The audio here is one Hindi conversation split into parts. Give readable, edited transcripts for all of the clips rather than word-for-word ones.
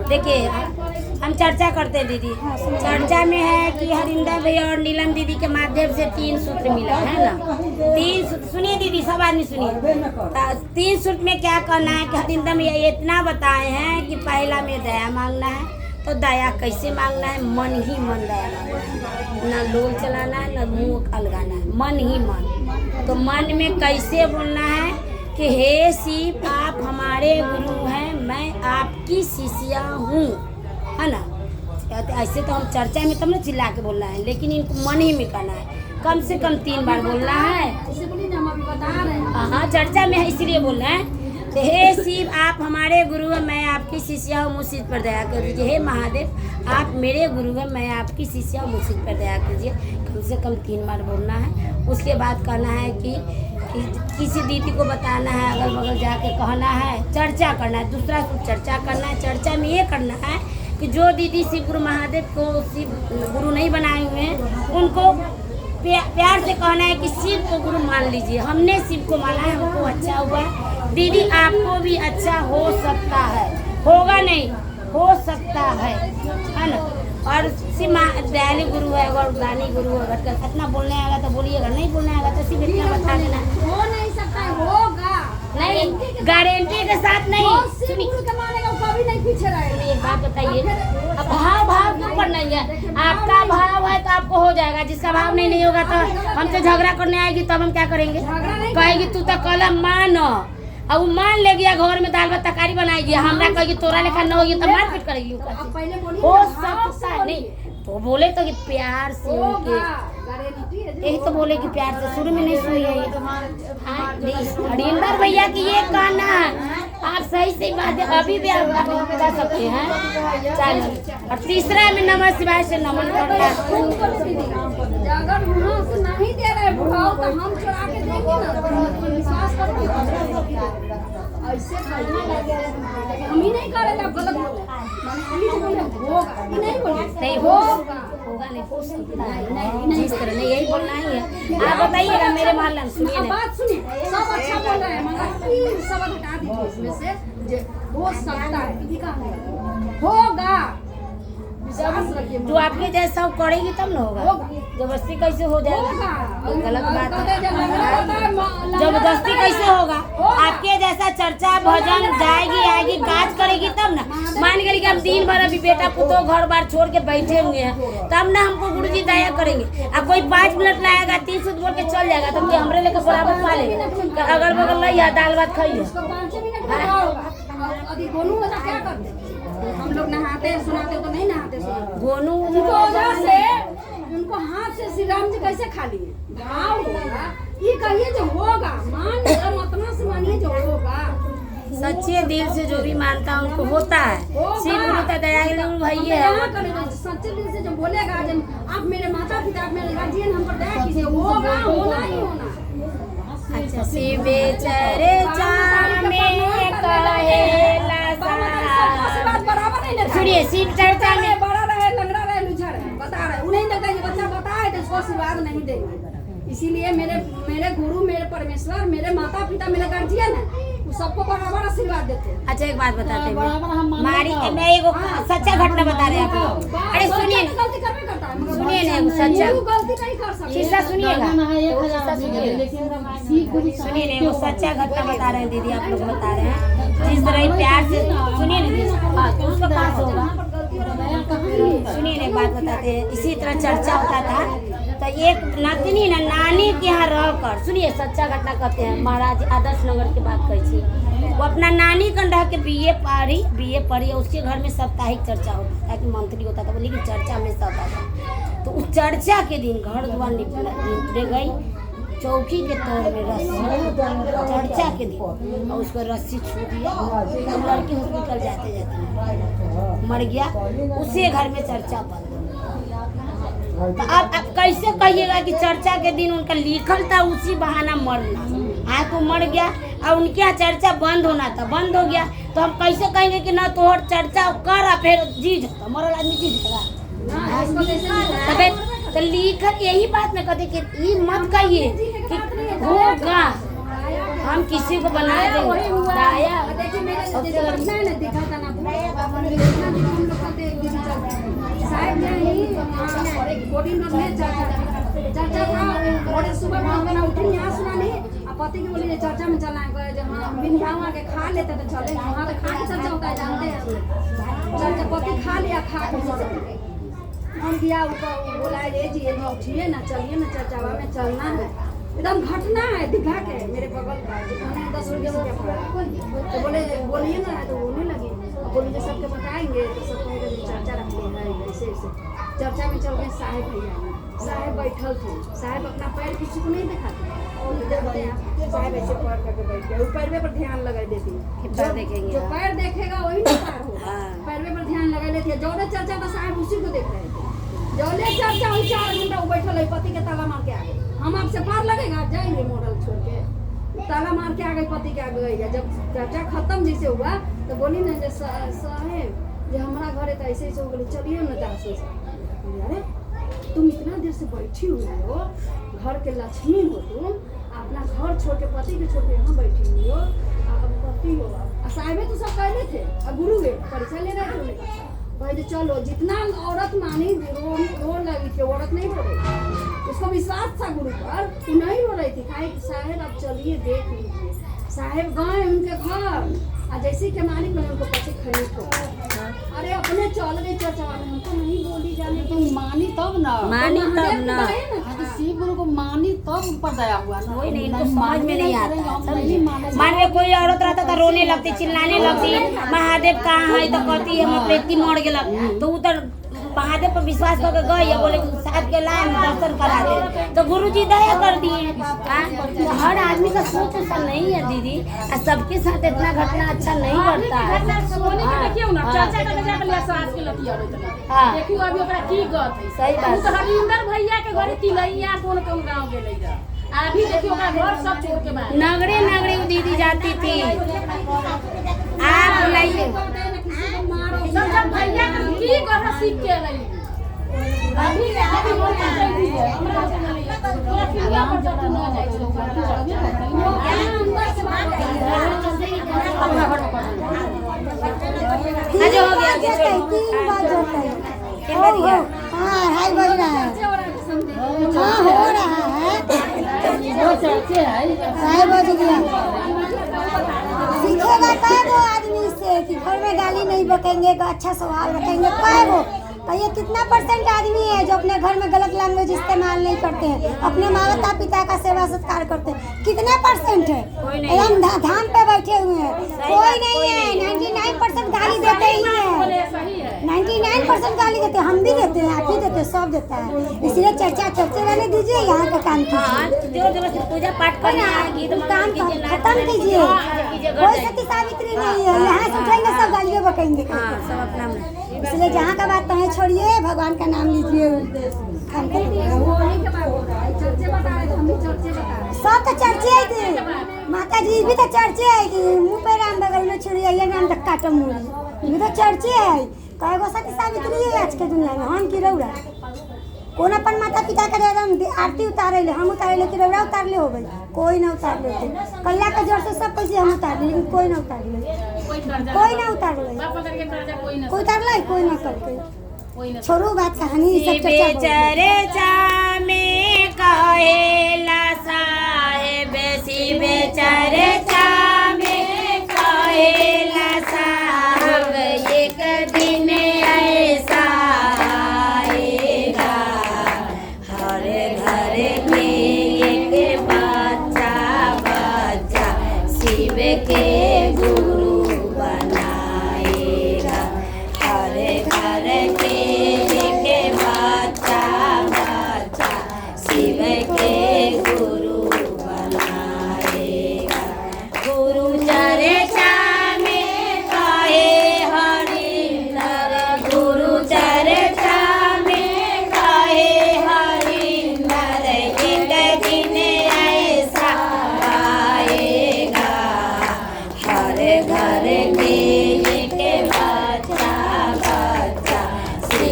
देखिए हम चर्चा करते हैं दीदी। चर्चा में है कि हरिंदर भैया और नीलम दीदी के माध्यम से 3 सूत्र मिला है ना। 3 सूत्र सुनिए दीदी, सब आदमी सुनिए। 3 सूत्र में क्या कहना है कि हरिंदर भैया इतना बताए हैं कि पहला में दया मांगना है। तो दया कैसे मांगना है? मन ही मन दया मांगना है, ना लोल चलाना है ना मुँह अलगाना है, मन ही मन। तो मन में कैसे बोलना है कि हे शिव आप हमारे गुरु हैं, मैं आपकी शिष्या हूँ, है ना। ऐसे तो हम चर्चा में तब ना चिल्ला के बोलना है, लेकिन इनको मन ही में कहना है। कम से कम 3 बार बोलना है। हाँ चर्चा में है इसलिए बोलना है। तो हे शिव आप हमारे गुरु हैं, मैं आपकी शिष्या हूँ, मुझ पर दया कर दीजिए। हे महादेव आप मेरे गुरु हैं, मैं आपकी शिष्या हूँ, मुझ पर दया कीजिए। कम से कम 3 बार बोलना है। उसके बाद कहना है कि किसी दीदी को बताना है, अगल बगल जाके कहना है, चर्चा करना है। दूसरा कुछ चर्चा करना है। चर्चा में ये करना है कि जो दीदी शिव गुरु महादेव को शिव गुरु नहीं बनाए हुए हैं उनको प्यार से कहना है कि शिव को गुरु मान लीजिए। हमने शिव को माना है, हमको अच्छा हुआ है। दीदी आपको भी अच्छा हो सकता है, होगा नहीं हो सकता है ना। और शिव दयालु गुरु है, अगर दानी गुरु है, अगर कितना बोलने आएगा तो बोलिएगा, नहीं बोलने आएगा तो सिर्फ इतना बता देना। हो नहीं सकता है, होगा नहीं, गारंटी के साथ नहीं। कभी नहीं पीछे रहेगा। एक बात बताइए, अब भाव क्यों करना है? आपका भाव है तो आपको हो जाएगा, जिसका भाव नहीं होगा तो हमसे झगड़ा करने आएगी तब हम क्या करेंगे? कहेगी तू तो कल मान, अब वो मान लेगी, घर में दाल भात तरकारी बनाएगी, हमरा कहेगी तोरा लेखा न होगी तो मारपीट करेगी। हो सकता है नहीं तो बोले तो कि प्यार से उनके, यही तो बोले कि प्यार से, शुरू में नहीं सुनी है हरिंदर भैया की ये कहना है। आप सही बात है, अभी भी आप बता सकते हैं। चलो, और तीसरा में नमः शिवाय से नमन करता है। अगर वहाँ से नहीं दे रहे बुढ़ाओ तो हम चुरा के देंगे ना, विश्वास करो। ऐसे हम ही नहीं करेंगे, आप गलत नहीं होगा नहीं हो सकता है, जिस तरह नहीं यही बोलना ही है। आप बताइएगा मेरे मोहल्ला में, सुनिए ना बात सुनिए, सब अच्छा बोल रहे हैं मगर सब हटा दीजिए इसमें से। हो सकता है, होगा, जो आपके जैसा करेगी तब ना होगा। जबरदस्ती कैसे हो जाएगा? गलत बात है। जबरदस्ती कैसे होगा? आपके जैसा चर्चा भजन जाएगी आएगी काज करेगी तब ना। मान गए कि हम दिन भर अभी बेटा पुतो घर बार छोड़ के बैठे हुए हैं, तब ना हमको गुरुजी दया करेंगे। अब कोई 5 मिनट लाएगा 3 सूत्र बोल के चल जाएगा तब तो हमरे लेकर बराबर खा लेगा। अगल बगल नहीं दाल भात खाइए। अभी गोनू वाला क्या करते? हम लोग नहाते सुनाते तो नहीं नहाते सुनाते। गोनू उनको वजह से उनको हाथ से श्री राम जी कैसे खा लिए? भाव होगा, ये कहिए जो होगा, मान इतना से मानिए जो होगा। सच्चे दिल से जो भी मानता है उनको होता है। शिव गुरु का दयालु भैया है। सच्चे दिल से जो बोलेगा आप मेरे माता पिता आप मेरे गार्जियन हम पर दया कीजिए, होगा, होना ही होना। अच्छा, शिव चर्चा में कहेला सुनिए, शिव चर्चा में बड़ा रहे लंगड़ा रहे लुझा रहे बता रहे, उन्हें लगता है बच्चा बताए तो उसको आशीर्वाद नहीं देंगे। इसीलिए मेरे गुरु, मेरे परमेश्वर, मेरे माता पिता, मेरे गार्जियन है, वो सबको बराबर आशीर्वाद देते हैं। अच्छा एक बात बताते हैं, मैं एक सच्चा घटना बता रहे हैं आपको। अरे सुनिए गलती करने करता है, सुनिए ना, सच्चा गलती नहीं कर सकते। किस्सा सुनिएगा, सुनिए ना, वो सच्चा घटना बता रहे हैं दीदी, आप लोग बता रहे हैं। जिस तरह प्यार से सुनिए ना, उसका पास होगा। सुनिए ना, एक बात बताते हैं। इसी तरह चर्चा होता था तो एक नतनी ना नानी के यहाँ रहकर, सुनिए सच्चा घटना कहते हैं, महाराज आदर्श नगर की बात कही थी। वो अपना नानी कन रह के बीए पढ़ी, उसके घर में साप्ताहिक चर्चा होता था कि मंथली होता था, लेकिन चर्चा हमेशा होता था। तो उस चर्चा के दिन घर द्वार निपटे गई, चौकी के तौर में रस्सी, चर्चा के दिन, और उसको रस्सी छू दिया। लड़की हॉस्पिटल जाते मर गया, उसी घर में चर्चा बंद। तो अब कैसे कहिएगा कि चर्चा के दिन उनका लिखल था उसी बहाना मरना। हाँ तो मर गया, और उनके यहाँ चर्चा बंद होना था, बंद हो गया तो हम कैसे कहेंगे कि ना तोहर चर्चा कर आ फिर जी जाता मरल आदमी जी जाएगा। तो लिखत यही बात में कहते कि ये मत कहिए कि होगा, हम किसी को बना देंगे दाया। देखिए मेरे जैसे पटना है ना देखा था ना देखना भी हम लोग कहते हैं कि साहब नहीं बोर्डिंग में चर्चा था और सुबह में ना उठी यहाँ सुना नहीं अब पति की बोली चर्चा में चलना है जब हम बिन भाव आके खा लेते तो चले वहाँ तो खा के चर्चा होता है जानते हैं चर्चा पति खा लिया खा के हम दिया ऊपर बोला रे जी ये उठिए ना चलिए ना चर्चा में चलना है एकदम घटना है दिखा के मेरे बगल का उन्होंने 10 रुपये पड़ा तो बोलिए ना तो बोलने लगी बोलिए सबके बताएंगे तो सब कहेंगे चर्चा रखते हैं ऐसे ऐसे चर्चा में चल गए साहेब भैया साहेब बैठल थे साहेब अपना पैर किसी को नहीं दिखाते साहेब ऐसे पैर करके बैठ गए पैरवे पर ध्यान लगा देती जो पैर देखेगा वही ना पार होगा पैरवे पर ध्यान लगा लेती है जो चर्चा का साहेब उसी को देख रहे थे जो चर्चा हुई 4 घंटा वो बैठल है पति के ताला मार के आ गए हम आपसे पार लगेगा जाएंगे मॉडल छोड़ के ताला मार के आ गए पति के आगे गई जब चर्चा खत्म जैसे हुआ तो बोली ना साहेब जो हमारा घर है तो ऐसे ऐसे हो गई चलिए ना 10 बजे अरे तुम इतना देर से बैठी हुई हो घर के लक्ष्मी हो तुम अपना घर छोड़ के पति के छोड़ के यहाँ बैठी हुई हो पति हो साहेब तो सब कहले थे और गुरु गए परीक्षा ले रहे थे भाई चलो जितना औरत मानी रो लगी थी औरत नहीं रो रही थी उसको विश्वास था गुरु पर वो नहीं रो रही थी कहा साहेब आप चलिए देख लीजिए साहेब गए उनके घर और जैसे के मालिक बने उनको पति खरीद हो अरे अपने चल गए चर्चा वाले हमको नहीं बोली जाने तुम मानी तब ना शिव गुरु को मानी तब ऊपर दया हुआ ना कोई नहीं इनको समझ में नहीं आता मान में कोई औरत रहता तो रोने लगती चिल्लाने लगती महादेव कहाँ है तो कहती है हम व्यक्ति मर गया तो उधर महादेव पर विश्वास करके गए या बोले साहब के लाइन दर्शन करा दे तो गुरुजी दया कर दिए। तो हर आदमी का सोच ऐसा नहीं है दीदी और सबके साथ इतना घटना अच्छा नहीं बढ़ता है। देखियो अभी ओकरा की गत है सही बात तो हरिंदर भैया के घरे तिलैया कौन गांव गेलै जा अभी देखियो ओकरा घर सब छोड़ के बाहर नगरे नगरे वो दीदी जाती थी आप बुलाइए सब भैया के की कर सीख के रही अभी बोल के दी है हमरा से नहीं गांव जब न जाय छै आज हो गया 3 बज गया किन बज गया हाँ 2:30 बज रहा है हाँ हो रहा है वो चर्चे है 2:30 बज गया सीखेगा कैगो आदमी से कि घर में गाली नहीं बकेंगे अच्छा स्वभाव रखेंगे कैगो तो ये कितना % आदमी है जो अपने घर में गलत लैंग्वेज इस्तेमाल नहीं करते हैं अपने माता पिता का सेवा सत्कार करते हैं कितने % है एकदम धाम पे बैठे हुए हैं कोई नहीं है 99% गाली देते ही है 99% गाली देते हैं हम भी देते हैं आप भी देते हैं सब देता है इसलिए चर्चे रहने दीजिए यहाँ का काम कीजिए पूजा पाठ करना गीत काम खत्म कीजिए कोई सती सावित्री नहीं है यहाँ से उठेंगे सब गालियाँ बकेंगे सब अपना इसलिए जहाँ का बात है छोड़िए भगवान का नाम लीजिए सब तो चर्चे है कि माता जी भी तो चर्चे है कि मुँह पे राम बगल में छुरी है नाम तक काटम मुड़ी भी तो चर्चे है कई गो सती सावित्री है आज के दुनिया में हम की रौरा कौन अपन माता पिता के एकदम आरती उतारे ले हम उतारे ले कि रौरा उतार ले हो गई कोई ना उतार लेते कल्ला के जोर से सब पैसे हम उतार ले लेकिन कोई ना उतार ले कोई ना उतार ले कोई उतार ले कोई ना करके छोड़ो बात कहानी सब चर्चा में कहेला साहेब शिव चर्चा में कहेला साहब एक दिन ऐसा आएगा हर घर में एक बच्चा बच्चा शिव के गुरु बनाएगा हर घर के एक बच्चा बच्चा शिव के गुरु बनाएगा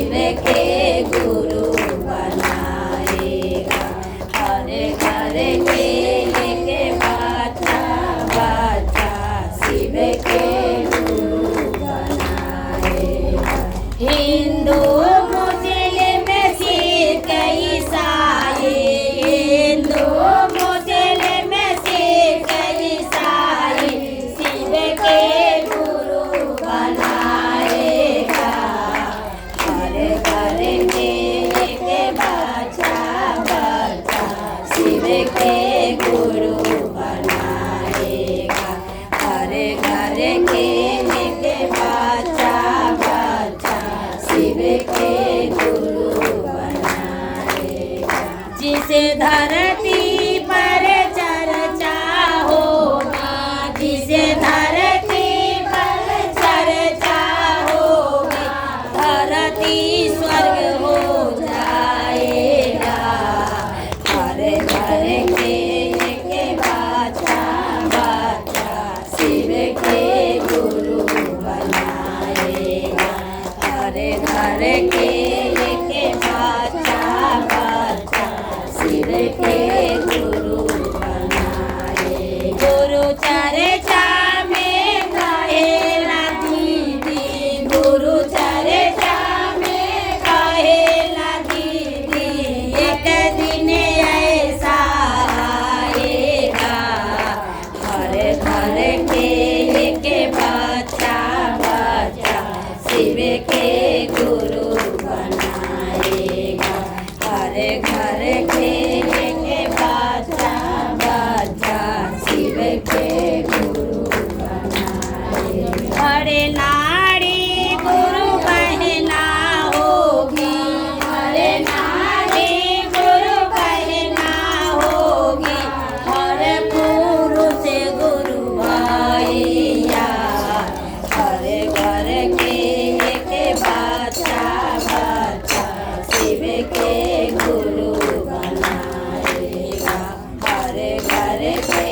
शिव के गुरु बनाएगा। हर घर के लेके बच्चा बच्चा शिव के गुरु बनाएगा। हिंदू मुस्लिम सिख ईसाई, हिंदू मुस्लिम सिख ईसाई शिव के गुरु बनाएगा। हर घर के एक बच्चा बच्चा शिव के गुरु बनाएगा। हर घर के एक बच्चा बच्चा शिव के गुरु बनाएगा। जिसे धरती पर चर्चा होगी, जिसे धरती पर चर्चा होगी, धरती स्वर्ग हो जाएगा। हर घर के एक बच्चा बच्चा शिव के गुरु बनाएगा। हर घर के एक बच्चा बच्चा शिव के गुरु बनाएगा। गुरु चर्चा में कहेला दीदी, गुरु चर्चा में कहेला दीदी, एक दिन ऐसा आएगा। हर घर के एक बच्चा बच्चा शिव के गुरु बनाएगा। हर घर के एक बच्चा बच्चा शिव के गुरु बनाएगा। हर नारी गुरु बहना होगी, हर नारी गुरु बहना होगी, हर पुरुष गुरु भैया। हर घर के एक बच्चा बच्चा शिव के गुरु बनाएगा। हर घर के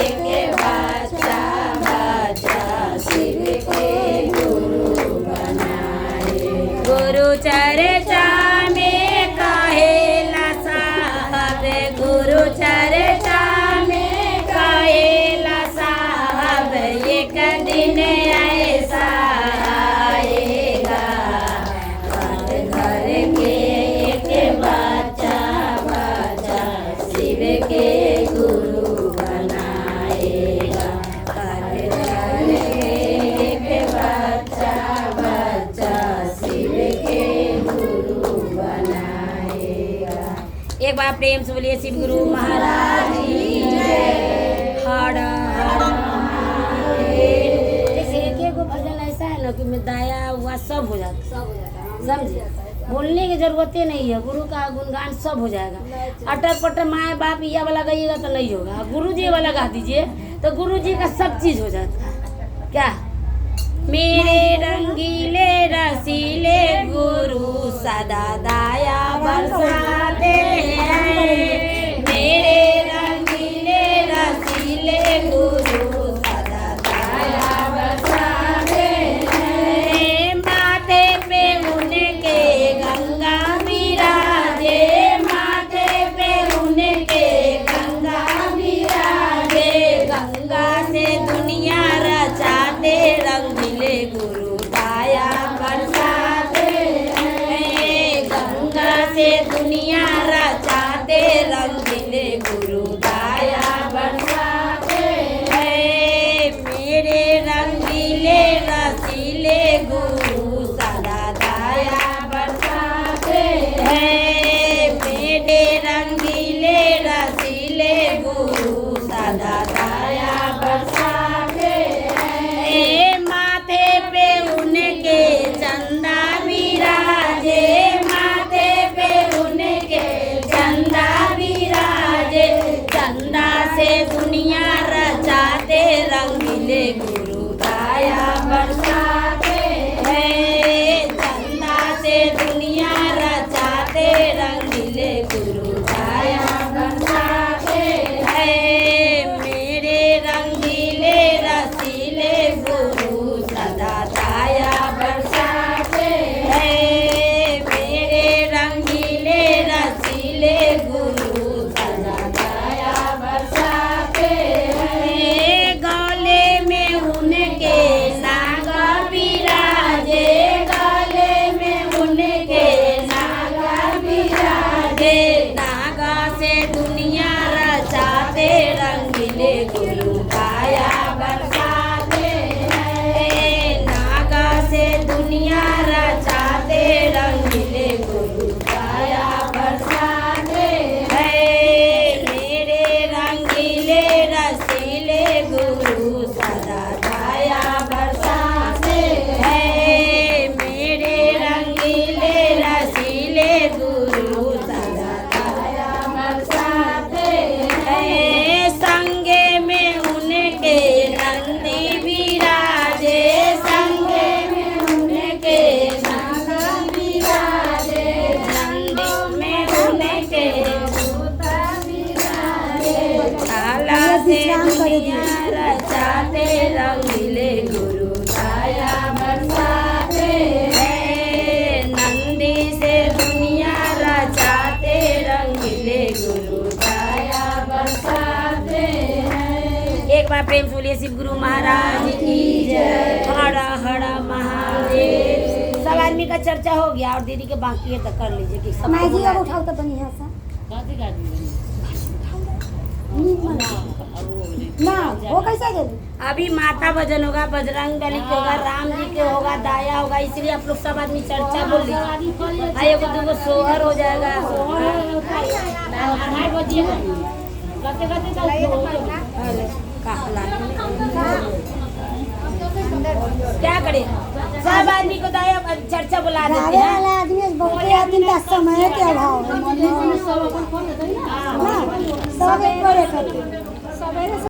एक बच्चा बच्चा शिव के गुरु बनाएगा। गुरु चर्चा में कहेला साहब, गुरु चर्चा में कहेला साहब, एक दिन ऐसा आएगा। हर घर के एक बच्चा बच्चा शिव के गुरु बनाएगा। हर घर के एक बच्चा बच्चा शिव के गुरु बनाएगा। एक बार प्रेम से बोलिए शिव गुरु महाराज की जय। हर हर महादेव। जैसे एक एक भजन ऐसा है ना कि में दाया हुआ सब हो जाता, सब हो जाता है। समझे? बोलने की जरूरत ही नहीं है, गुरु का गुणगान सब हो जाएगा। अटर पटर माए बाप ये वाला गाइएगा तो नहीं होगा, गुरु जी वाला गा दीजिए तो गुरु जी का सब चीज हो जाता है। क्या? मेरे रंगीले रसीले गुरु सदा दाया बरसाते हैं। मेरे रंगीले रसीले गुरु सदा दाया बरसाते हैं। माथे पे उनके गंगा विराजे, माथे पे उनके गंगा विराजे। गंगा से दुनिया रचाते, रंगीले गुरु दाया बरसाते हैं। गंगा से दुनिया रचाते, रंगीले गुरु दाया बरसाते हैं। मेरे रंगीले रसीले गुरु सदा दाया बरसाते हैं। मेरे रंगीले रसीले गुरु सदा दाया बरसाते हैं। माथे पे उनके चंदा विराजे, माथे पे उनके चंदा विराजे। चंदा से दुनिया रचाते, रंगीले गुरु दाया बरसाते हैं। चंदा से दुनिया रचाते, रंगीले गुरु दाया बरसाते हैं। मेरे रंगीले रसीले गुरु सदा दाया बरसाते हैं। रचाते रंगीले गुरु छाया बरसाते हैं। मेरे रंगीले रसीले गुरु सदा छाया बरसाते हैं। मेरे रंगीले रसीले गुरु सदा छाया बरसाते हैं। संगे में उनके नंदी विराजे, संगे में उनके नंदी विराजे, नंदी में उनके भूत विराजे। छाला से दुनिया रचाते रंगीले गुरु छाया बरसाते हैं। नंदी से दुनिया रचाते रंगीले गुरु छाया बरसाते हैं। एक बार प्रेम से बोलिए शिव गुरु महाराज की जय। हरा हरा महादेव। सब आदमी का चर्चा हो गया और दीदी के बाकी है तो कर लीजिए कि सब मैं जी अब उठाओ तो बढ़िया सा ना वो कैसे गेली अभी माता भजन होगा, बजरंग बली के होगा, राम जी के होगा, दाया होगा, इसलिए आप लोग सब आदमी चर्चा बोल लीजिए। भाई एगो दूगो सोहर हो जाएगा। हेलो, क्या करें सब आदमी को दाया चर्चा बुला देते गावे हैं। वाला आदमी बहुते आदमी का समय के अभाव है ना सब एक करे करते